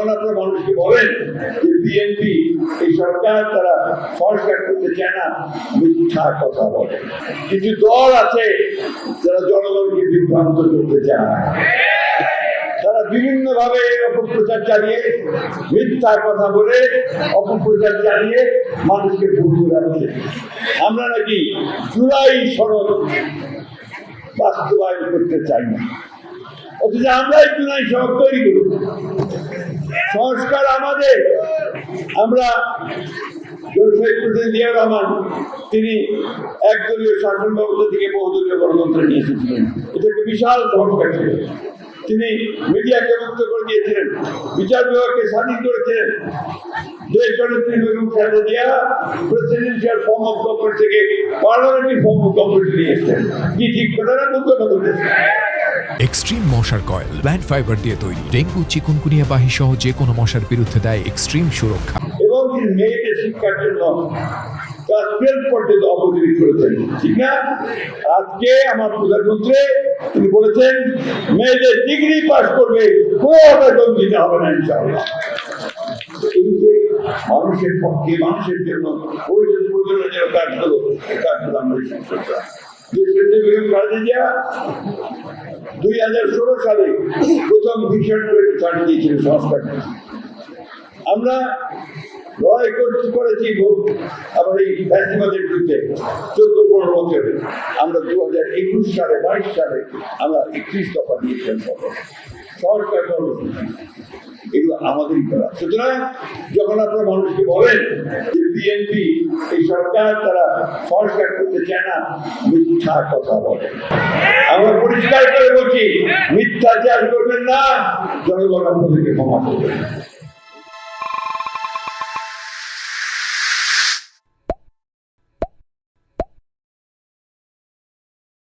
যখন আপনারা মানুষকে বলেন যে বিএনপি এই সরকার তারা সংস্কার করতে চায় না, মিথ্যা কথা বলে। কিছু দল আছে যারা জনগণকে বিভ্রান্ত করতে চায়, তারা বিভিন্ন ভাবে অপপ্রচার চালিয়ে, মিথ্যা কথা বলে অপপ্রচার চালিয়ে মানুষকে ভুল বোঝাচ্ছে। আমরা নাকি জুলাই সনদ বাস্তবায়ন করতে চাই না, অথচ আমরাই জুলাই সনদ তৈরি করি। সংস্কার আমাদের। আমরা জিয়াউর রহমান তিনি একদলীয় শাসন ব্যবস্থা থেকে বহুদলীয় গণতন্ত্রে নিয়ে এসেছিলেন। এটা একটা বিশাল সংস্কার ছিল। তিনি মিডিয়াকে মুক্ত করে দিয়েছিলেন, বিচার বিভাগকে স্বাধীন করেছিলেন। দেশ জনপ্রিয় Begum Khaleda Zia presidential form of government থেকে পার্লামেন্টারি ফর্ম অফ গভর্নমেন্ট নিয়ে এসেছেন। কি ঠিক কথা না ভুল কথা বলেছেন? এক্সট্রিম মশার কয়েল প্ল্যান্ট ফাইবার দিয়ে তৈরি, ডেঙ্গু চিকুনগুনিয়া বাহি সহ যে কোনো মশার বিরুদ্ধে দেয় এক্সট্রিম সুরক্ষা। এবং তিনি মেয়েদের শিক্ষার জন্য ক্লাস 12 পর্যন্ত অবতরণ করেছেন, ঠিক না? আজকে আমার প্রধানমন্ত্রী তিনি বলেছেন মেয়েদের ডিগ্রি পাস করবে, কোনো বেতন দিতে হবে না ইনশাআল্লাহ। এই যে মানুষের পক্ষে, মানুষের জন্য প্রয়োজনের যে কাজগুলো, এই কাজগুলো আমরা করতে 2016 সালে প্রথম ভিশন 2030 দিয়েছিল সংস্কার। আমরা লড়াই করেছি আবার এই ফ্যাসিবাদের বিরুদ্ধে 14-15 বছরে। আমরা 2021 সালে 22 সালে আমরা 31 দফা দিয়েছিলাম সংস্কার কর্মসূচি। এগুলো আমাদেরই করা। সুতরাং যখন আপনারা মানুষকে বলেন যে বিএনপি এই সরকার তারা সংস্কার করতে চায় না, মিথ্যা কথা বলে। আমরা পরিষ্কার করে বলছি, মিথ্যাচার করবেন না, জনগণ আপনাদেরকে ক্ষমা করবেন।